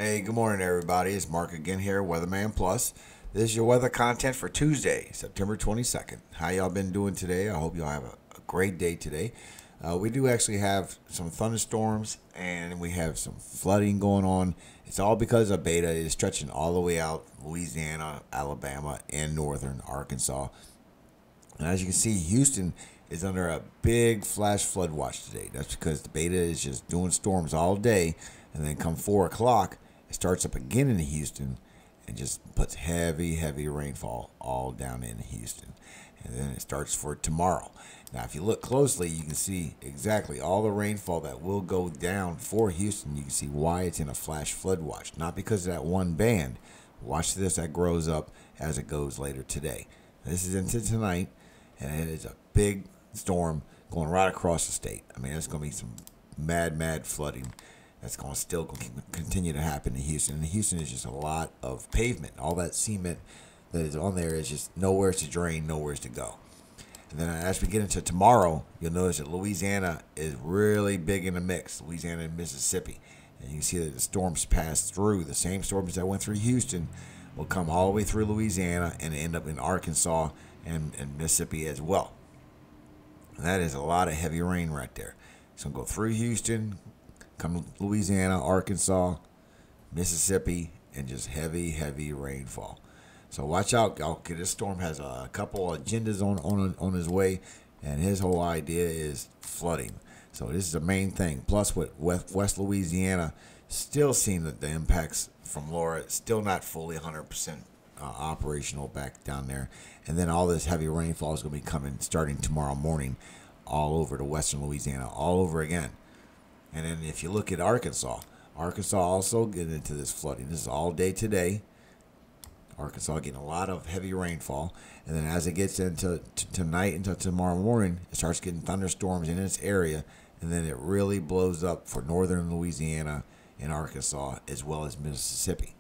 Hey, good morning, everybody. It's Mark again here, WeatherMan Plus. This is your weather content for Tuesday, September 22nd. How y'all been doing today? I hope y'all have a great day today. We do actually have some thunderstorms and we have some flooding going on. It's all because of beta. It's stretching all the way out Louisiana, Alabama, and northern Arkansas. And as you can see, Houston is under a big flash flood watch today. That's because the beta is just doing storms all day. And then come 4 o'clock, it starts up again in Houston and just puts heavy rainfall all down in Houston. And then it starts for tomorrow. Now, if you look closely, you can see exactly all the rainfall that will go down for Houston. You can see why it's in a flash flood watch. Not because of that one band. Watch this, that grows up as it goes later today. This is into tonight, and it is a big storm going right across the state. I mean, there's going to be some mad flooding. That's going to still continue to happen in Houston. And Houston is just a lot of pavement. All that cement that is on there is just nowhere to drain, nowhere to go. And then as we get into tomorrow, you'll notice that Louisiana is really big in the mix. Louisiana and Mississippi. And you can see that the storms pass through. The same storms that went through Houston will come all the way through Louisiana and end up in Arkansas and Mississippi as well. And that is a lot of heavy rain right there. It's going to go through Houston, come Louisiana, Arkansas, Mississippi, and just heavy rainfall. So watch out. Okay, this storm has a couple of agendas on his way, and his whole idea is flooding. So this is the main thing. Plus, with West Louisiana still seeing the impacts from Laura, still not fully 100% operational back down there. And then all this heavy rainfall is going to be coming starting tomorrow morning all over to western Louisiana, all over again. And then if you look at Arkansas also getting into this flooding. This is all day today. Arkansas getting a lot of heavy rainfall. And then as it gets into tonight until tomorrow morning, it starts getting thunderstorms in its area. And then it really blows up for northern Louisiana and Arkansas as well as Mississippi.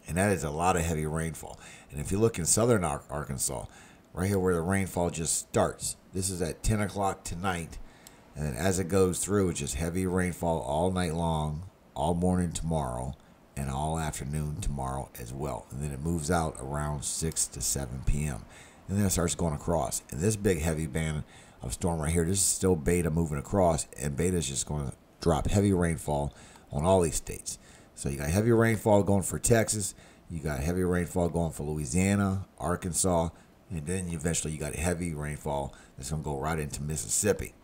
And that is a lot of heavy rainfall. And if you look in southern Arkansas, right here where the rainfall just starts, this is at 10 o'clock tonight. And then as it goes through, it's just heavy rainfall all night long, all morning tomorrow, and all afternoon tomorrow as well. And then it moves out around 6 to 7 p.m. And then it starts going across. And this big heavy band of storm right here, this is still beta moving across. And beta is just going to drop heavy rainfall on all these states. So you got heavy rainfall going for Texas. You got heavy rainfall going for Louisiana, Arkansas. And then eventually you got heavy rainfall that's going to go right into Mississippi.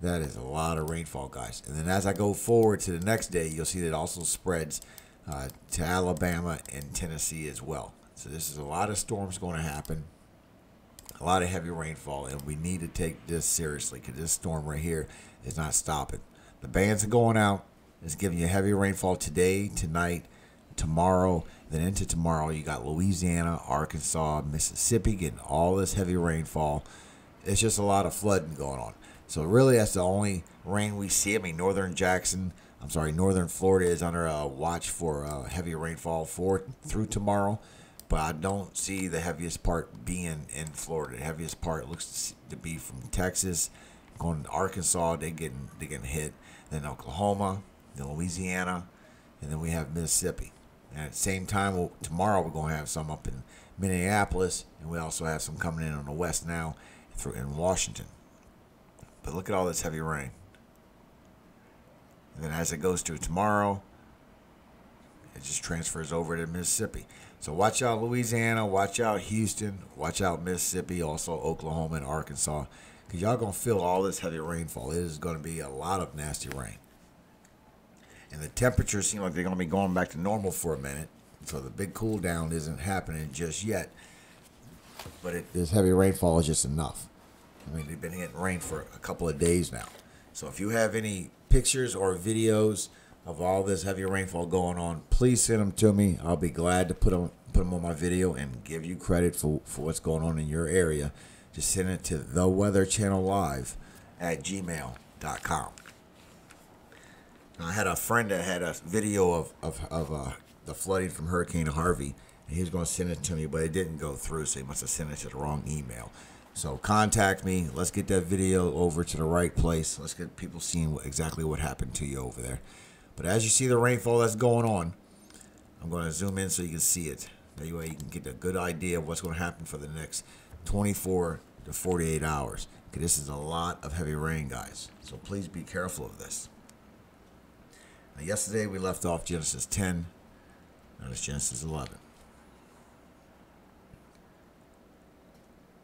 That is a lot of rainfall, guys. And then as I go forward to the next day, you'll see that it also spreads to Alabama and Tennessee as well. So this is a lot of storms going to happen, a lot of heavy rainfall, and we need to take this seriously because this storm right here is not stopping. The bands are going out. It's giving you heavy rainfall today, tonight, tomorrow. Then into tomorrow, you got Louisiana, Arkansas, Mississippi getting all this heavy rainfall. It's just a lot of flooding going on. So really, that's the only rain we see. I mean, northern Florida is under a watch for heavy rainfall through tomorrow. But I don't see the heaviest part being in Florida. The heaviest part looks to be from Texas, going to Arkansas. They're getting hit. Then Oklahoma, then Louisiana, and then we have Mississippi. And at the same time, tomorrow we're going to have some up in Minneapolis, and we also have some coming in on the west now in Washington. But look at all this heavy rain. And then as it goes to tomorrow, it just transfers over to Mississippi. So watch out Louisiana, watch out Houston, watch out Mississippi, also Oklahoma and Arkansas. Because y'all going to feel all this heavy rainfall. It is going to be a lot of nasty rain. And the temperatures seem like they're going to be going back to normal for a minute. So the big cool down isn't happening just yet. But this heavy rainfall is just enough. I mean, they've been getting rain for a couple of days now. So if you have any pictures or videos of all this heavy rainfall going on, please send them to me. I'll be glad to put them on my video and give you credit for what's going on in your area. Just send it to theweatherchannellive@gmail.com. I had a friend that had a video of the flooding from Hurricane Harvey, and he was going to send it to me, but it didn't go through, so he must have sent it to the wrong email. So contact me. Let's get that video over to the right place. Let's get people seeing exactly what happened to you over there. But as you see the rainfall that's going on, I'm going to zoom in so you can see it. That way you can get a good idea of what's going to happen for the next 24 to 48 hours. Okay, this is a lot of heavy rain, guys. So please be careful of this. Now, yesterday we left off Genesis 10. Now it's Genesis 11.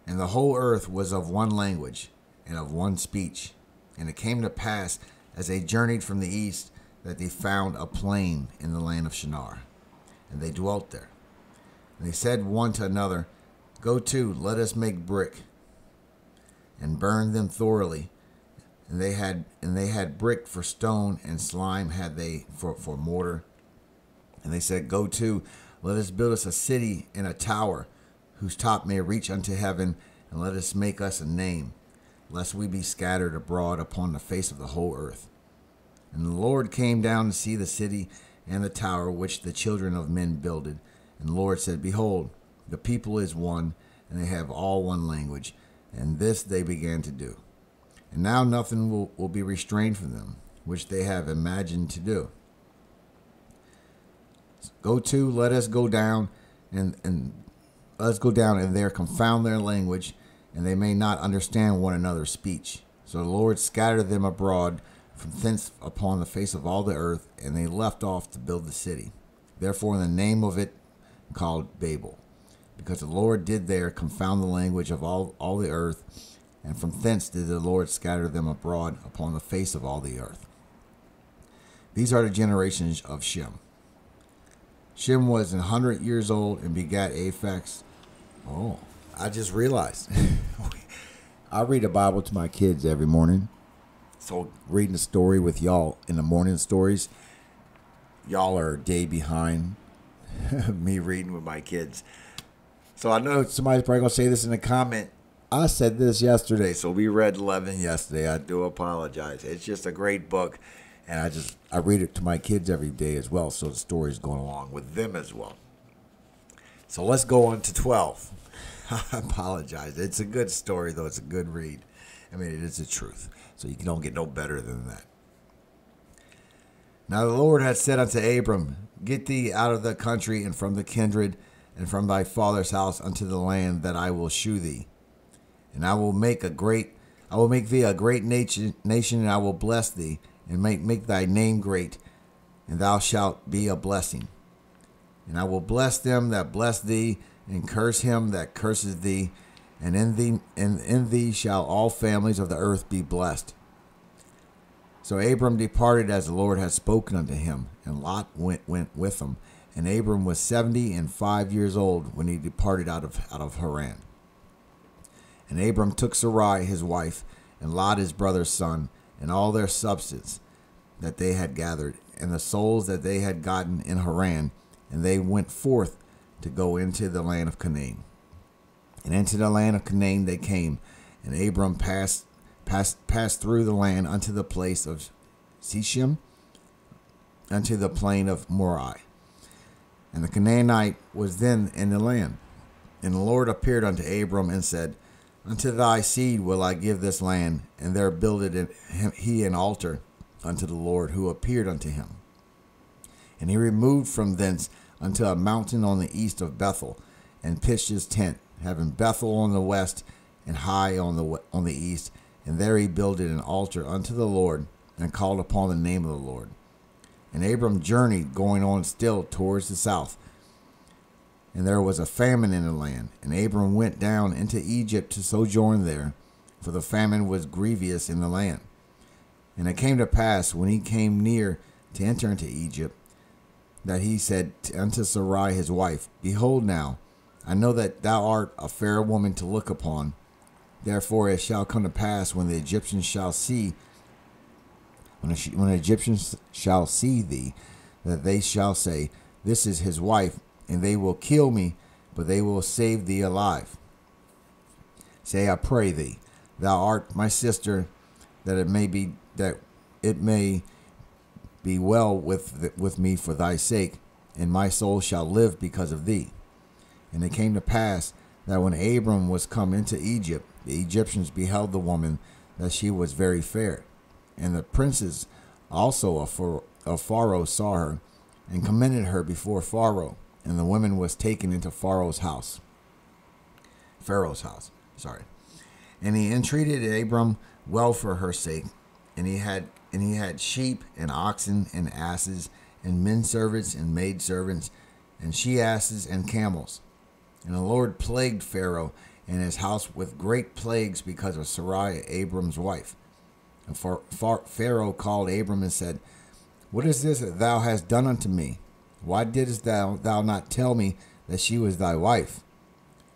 And the whole earth was of one language and of one speech. And it came to pass, as they journeyed from the east, that they found a plain in the land of Shinar. And they dwelt there. And they said one to another, Go to, let us make brick, and burn them thoroughly. And they had brick for stone, and slime had they for mortar. And they said, Go to, let us build us a city and a tower, whose top may reach unto heaven, and let us make us a name, lest we be scattered abroad upon the face of the whole earth. And the Lord came down to see the city and the tower which the children of men builded. And the Lord said, Behold, the people is one, and they have all one language. And this they began to do. And now nothing will be restrained from them, which they have imagined to do. Go to, let us go down, and let us go down, and there confound their language, and they may not understand one another's speech. So the Lord scattered them abroad from thence upon the face of all the earth, and they left off to build the city. Therefore the name of it called Babel, because the Lord did there confound the language of all the earth, and from thence did the Lord scatter them abroad upon the face of all the earth. These are the generations of Shem. Shem was 100 years old and begat Aphex. Oh, I just realized. I read the Bible to my kids every morning. So reading a story with y'all in the morning stories, y'all are a day behind me reading with my kids. So I know somebody's probably going to say this in the comment. I said this yesterday, so we read 11 yesterday. I do apologize. It's just a great book. And I read it to my kids every day as well, so the story's going along with them as well. So let's go on to 12. I apologize. It's a good story, though. It's a good read. I mean, it is the truth. So you don't get no better than that. Now the Lord had said unto Abram, Get thee out of the country and from the kindred and from thy father's house unto the land that I will shew thee. And I will make thee a great nation, and I will bless thee, and make thy name great, and thou shalt be a blessing. And I will bless them that bless thee, and curse him that curses thee, and in thee shall all families of the earth be blessed. So Abram departed as the Lord had spoken unto him, and Lot went with him. And Abram was 75 years old when he departed out of Haran. And Abram took Sarai his wife, and Lot his brother's son, and all their substance that they had gathered, and the souls that they had gotten in Haran, and they went forth to go into the land of Canaan. And into the land of Canaan they came, and Abram passed through the land unto the place of Shechem, unto the plain of Moriah. And the Canaanite was then in the land. And the Lord appeared unto Abram and said, Unto thy seed will I give this land, and there builded he an altar unto the Lord who appeared unto him. And he removed from thence unto a mountain on the east of Bethel, and pitched his tent, having Bethel on the west and Hai on the east. And there he builded an altar unto the Lord, and called upon the name of the Lord. And Abram journeyed, going on still towards the south. And there was a famine in the land. And Abram went down into Egypt to sojourn there, for the famine was grievous in the land. And it came to pass, when he came near to enter into Egypt, that he said unto Sarai his wife, Behold now, I know that thou art a fair woman to look upon. Therefore it shall come to pass, when the Egyptians shall see, when the Egyptians shall see thee, that they shall say, This is his wife, and they will kill me, but they will save thee alive. Say, I pray thee, thou art my sister, that it may be well with me for thy sake, and my soul shall live because of thee. And it came to pass that when Abram was come into Egypt, the Egyptians beheld the woman, that she was very fair. And the princes also of Pharaoh saw her, and commended her before Pharaoh. And the woman was taken into Pharaoh's house. And he entreated Abram well for her sake, and he had sheep and oxen and asses and men servants and maid servants and she asses and camels. And the Lord plagued Pharaoh and his house with great plagues because of Sarai, Abram's wife. And Pharaoh called Abram and said, What is this that thou hast done unto me? Why didst thou not tell me that she was thy wife?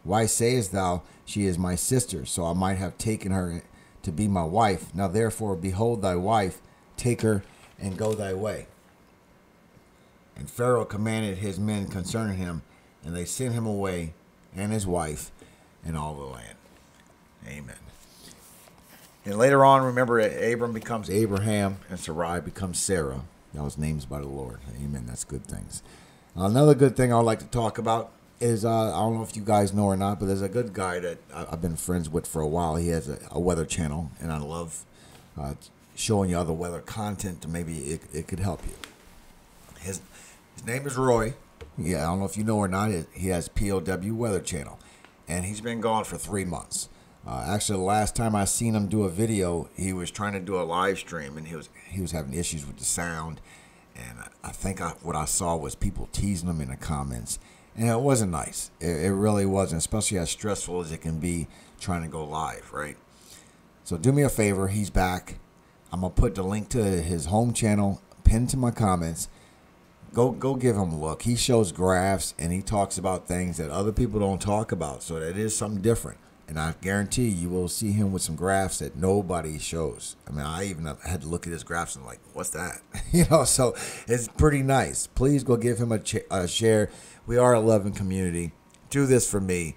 Why sayest thou, She is my sister, so I might have taken her to be my wife? Now therefore, behold thy wife, take her and go thy way. And Pharaoh commanded his men concerning him, and they sent him away, and his wife, and all the land. Amen. And later on, remember, Abram becomes Abraham, and Sarai becomes Sarah. That was names by the Lord. Amen. That's good things. Another good thing I'd like to talk about is, I don't know if you guys know or not, but there's a good guy that I've been friends with for a while. He has a weather channel, and I love showing you other weather content to maybe it could help you. His name is Roy. Yeah, I don't know if you know or not. He has POW Weather Channel, and he's been gone for 3 months. Actually, the last time I seen him do a video, he was trying to do a live stream, and he was having issues with the sound. And I think what I saw was people teasing him in the comments, and it wasn't nice. It really wasn't, especially as stressful as it can be trying to go live, right? So do me a favor. He's back. I'm gonna put the link to his home channel pinned to my comments. Go give him a look. He shows graphs, and he talks about things that other people don't talk about. So that is something different. And I guarantee you will see him with some graphs that nobody shows. I mean, I even had to look at his graphs and like, what's that? So it's pretty nice. Please go give him a share. We are a loving community. Do this for me.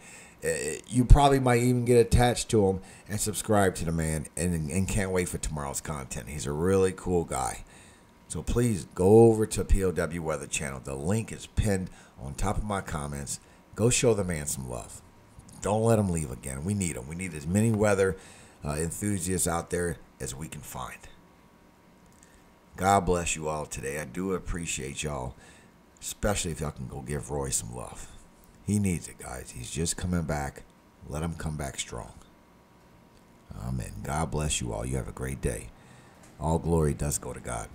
You probably might even get attached to him and subscribe to the man, and can't wait for tomorrow's content. He's a really cool guy. So please go over to POW Weather Channel. The link is pinned on top of my comments. Go show the man some love. Don't let him leave again. We need him. We need as many weather enthusiasts out there as we can find. God bless you all today. I do appreciate y'all, especially if y'all can go give Roy some love. He needs it, guys. He's just coming back. Let him come back strong. Amen. God bless you all. You have a great day. All glory does go to God.